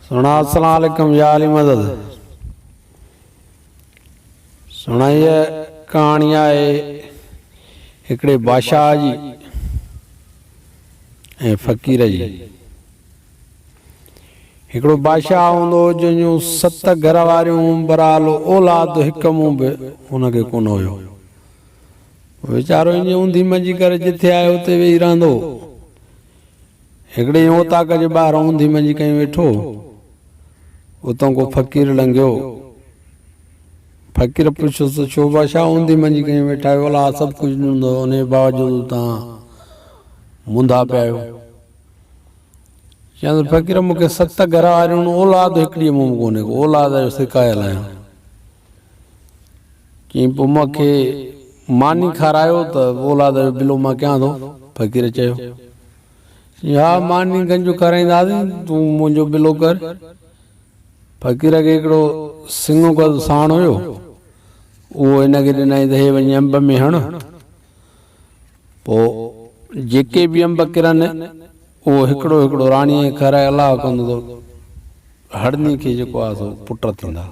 सुना अस्सलाम वालेकुम या अली मदद। सुना ये कहानी है हिकड़े बादशाह जी ए फकीर जी। हिकड़ो बादशाह होंदो जो 7 घर वारियूं बराल औलाद हिक मुंह बि उनखे कोन हुयो। वीचारो ईअं ऊंधी मंझी करे जिथे आयो उते वेही रहंदो। हिकड़े ओताक जे ॿाहिरां ऊंधी मंझी कहीं वेठो, उतां को फकीर लंघियो। फकीर पुछियोसि छो बादशाह ऊंधी मंझी कहीं वेठा आहियो? औलाद सभु कुझु ॾींदो, उन बावजूदि तव्हां मुंधा पिया आहियो। चवंदो फकीर मूंखे 7 घर वारियूं औलाद हिकिड़ी मुंहुं कोन्हे, औलाद जो सिकायल आहियां। चई पोइ मूंखे मानी खारायो त औलाद जो बिलो मां कयां थो। फकीर चयो हा मानी गंजू खाराईंदासीं, तूं मुंहिंजो बिलो कर। फकीर खे हिकिड़ो सिंघ को साण हुयो, उहो हिनखे ॾिनई त हे वञी अंब में हण। पोइ जेके बि अंब किरनि उहो हिकिड़ो हिकिड़ो राणीअ खे खाराए अलाह कंदो त हड़नी खे जेको आहे सो पुट थींदा।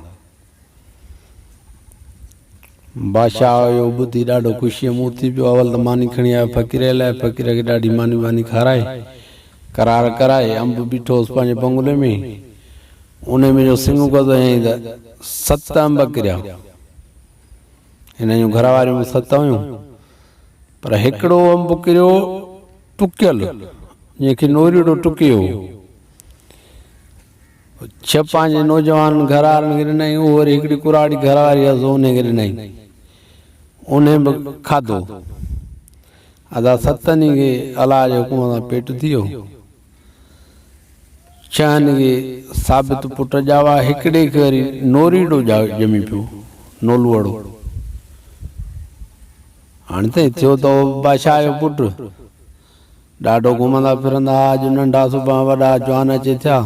बादशाह जो ॿुधी ॾाढो ख़ुशीअ मुंहुं थी पियो। अवल त मानी खणी आयो फकीर लाइ। फकीर खे ॾाढी मानी वानी खाराए करार कराए अंब बीठोसि पंहिंजे बंगले में। उन में जो सिंघ को हयईं त 7 अंब किरिया। हिन जूं घर वारियूं 7 हुयूं, पर हिकिड़ो अंब किरियो टुकियल, जंहिंखे नोरीड़ो टुकियो। 6 पंहिंजे नौजवान घर वारनि खे ॾिनई, उहो वरी हिकिड़ी कुराड़ी घर वारी हुअसि उनखे ॾिनई, उन बि खाधो। अदा 7 खे अलाह जे हुकुम सां पेट थी वियो। 6 खे साबित पुट ॼावा, हिकिड़े खे वरी नोरीड़ो ॼमी पियो, नोलुअड़ो। हाणे त थियो त बादशाह जो पुटु ॾाढो घुमंदा फिरंदा, अॼु नंढा सुभाणे वॾा जवान अचे थिया।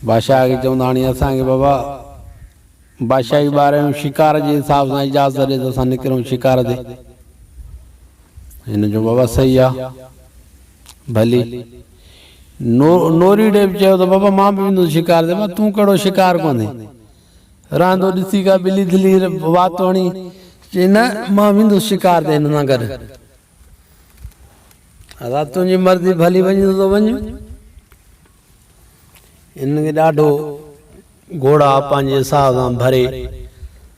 बादशाह खे चवंदा हाणे असांखे बाबा बादशाही ॿार आहियूं, शिकार जे हिसाब सां इजाज़त ॾे त असां निकिरूं शिकार ते। हिन जो बाबा सही आहे, भली। नोरीड़े बि चयो त बाबा मां बि वेंदुसि शिकार ते। मां तूं कहिड़ो शिकार कोन्हे, रहंदो ॾिसी का ॿिली दिली वात हणी, चई न मां वेंदुसि शिकार ते हिन सां गॾु। अदा तुंहिंजी मर्ज़ी, भली वञी थो वञ। हिनखे ॾाढो घोड़ा पंहिंजे हिसाब सां भरे,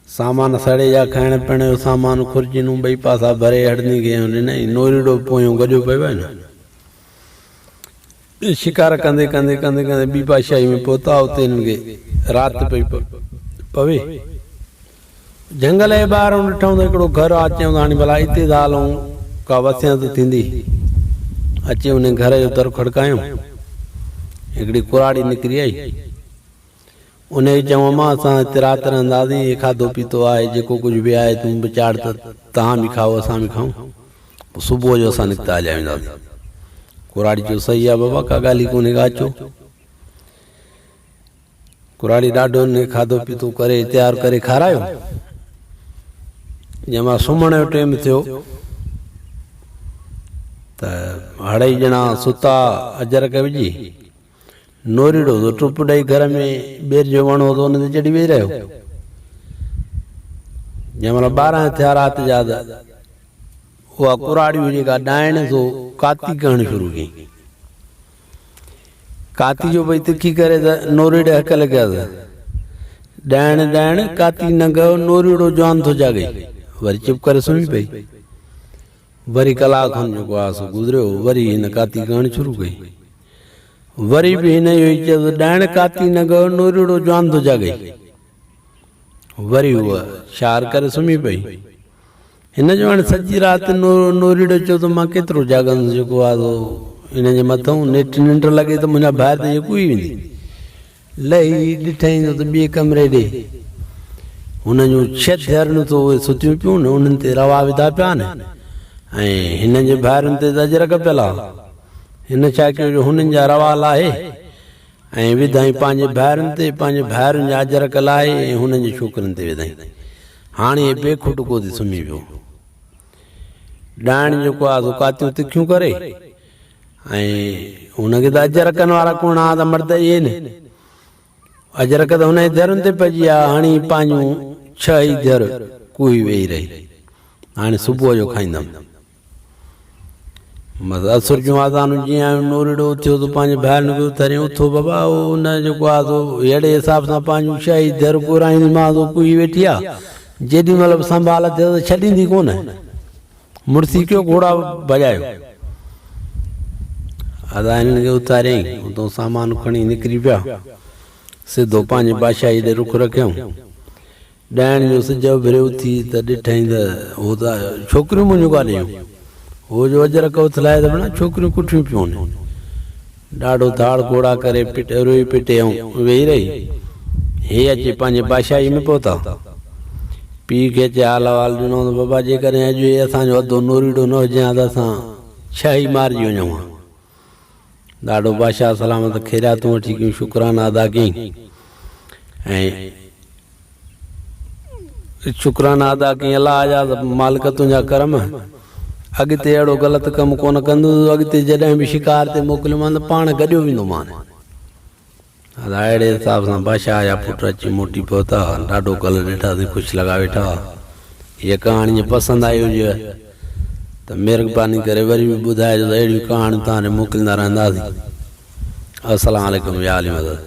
सामान सड़े जा खाइण पीअण जो सामान, खुर्जिनूं ॿई पासा भरे हड़नी खे ॾिनई। नोरीड़ो पोयों गॾियो पियो आहे न। शिकार कंदे कंदे कंदे कंदे ॿी बादशाही में पहुता। उते हिननि खे राति पई पवे। जंगल जे ॿाहिरि ॾिठऊं त हिकिड़ो घर आहे। चयूं हाणे भला हिते था हलूं, का वसियत थींदी। अचे उन घर जो दर खड़कायूं, हिकिड़ी कुराड़ी निकिरी आई। उनखे चऊं मां असां हिते राति रहंदासीं, हे खाधो पीतो आहे, जेको कुझु बि आहे तूं विचार त तव्हां बि खाओ असां बि खाऊं, पोइ सुबुह जो असां निकिता हलिया वेंदासीं। कुराड़ी जो सही आहे बाबा, का ॻाल्हि ई कोन्हे, अचो। कुराड़ी ॾाढो हुन खाधो पीतो करे तयारु करे खारायो। जंहिंमां सुम्हण जो टाइम थियो त 2 ॼणा सुता अजरक विझी। नोरीड़ो तो टुप ॾेई घर में ॿेर जो वण हो तो उन ते चढ़ी वेही रहियो। जंहिंमहिल 12 थिया राति जा त उहा कुराड़ियूं जेका ॾाइण सो काती करणु शुरू कई। काती जो भई तिखी करे त नोरीड़े हक लॻियसि, ॾाइण ॾाइण काती न गयो, नोरीड़ो जवान थो जाॻे। वरी चुप करे सुम्ही पई। वरी कलाक खनि जेको आहे सो गुज़रियो, वरी हिन काती करणु शुरू कई। वरी बि हिन इहो ई चयो ॾाइण काती न गयो, नोरीड़ो जवान थो जाॻे। वरी उहा शार करे सुम्ही पई। हिन जो हाणे सॼी राति नोरीड़ो चयो त मां केतिरो जाॻंदुसि, जेको आहे सो हिन जे मथां नेठि निंड लॻे त मुंहिंजा ॿाहिरि त जेको ई वेंदी। लही ॾिठईं त ॿिए कमरे ॾे हुन जूं 6 धीअरूं त उहे सुतियूं पियूं न, उन्हनि ते रवा विधा पिया न, ऐं हिन जे ॿाहिरिनि ते त अजरक पियल आहे। हिन छा कयो जो हुननि जा रवा लाहे ऐं विधाई पंहिंजे ॿाहिरिनि ते, पंहिंजे ॿाहिरिनि जा अजरक लाहे ऐं हुननि जे छोकिरनि ते विधाई। हाणे बेखुटको थी सुम्ही पियो। ॾाइण जेको आहे सो कातियूं तिखियूं करे ऐं हुनखे त अजरकनि वारा कोन, त मर्द इहे न, अजरक त हुन दरुनि ते पइजी आहे। हाणे पंहिंजूं 6 ई दर कोई वेही रही। हाणे सुबुह जो खाईंदमि। मतिलबु असुर जूं आज़ानूं जीअं नोरीड़ो थियो त पंहिंजे भाइरनि खे उथारे उथो बाबा उन जेको आहे सो अहिड़े हिसाब सां पंहिंजूं 6 ई दर पुराईंदीमांसि। कोई वेठी आहे जेॾी महिल बि संभाल थिए त छॾींदी कोन। मुड़सी कयो घोड़ा भॼायो। अदाइनि खे उथारियईं, उतां सामान खणी निकिरी पिया। सिधो पंहिंजे बादशाही ॾे रुख रखियऊं। ॾहण जो सिज उभिरे उथी त ॾिठईं त हो त छोकिरियूं मुंहिंजूं ॻाल्हियूं। हो जो अजरक उथलाए त भला छोकिरियूं कुठियूं पियूं आहिनि। ॾाढो धाड़ घोड़ा करे रोई पिटे ऐं वेही रही। हे अचे पंहिंजे बादशाही में पहुता। पीउ खे अचे हाल अहिवाल ॾिनो त बाबा जेकॾहिं अॼु इहे असांजो अधो नोरीड़ो न हुजे हा त असां 6 ई मारिजी वञूं हा। ॾाढो बादशाह सलामत ख़ैरियातूं वठी कयूं, शुक्राना अदा कयईं ऐं शुक्राना अदा कयईं अलाह जा मालिक तुंहिंजा करम। अॻिते अहिड़ो ग़लति कमु कोन कंदुसि। अॻिते जॾहिं बि शिकार ते मोकिलियोमांइ त पाण गॾियो वेंदोमांइ। अहिड़े हिसाब सां बादशाह जा पुट अची मोटी पहुता। ॾाढो कल्ह ॾिठासीं, ख़ुशि लॻा वेठा। हीअ कहाणी जे पसंदि आई हुजे त महिरबानी करे वरी बि ॿुधाइजो त अहिड़ियूं कहाणियूं तव्हां ॾे मोकिलींदा रहंदासीं। अस्सलाम वालेकुम या अली मदद।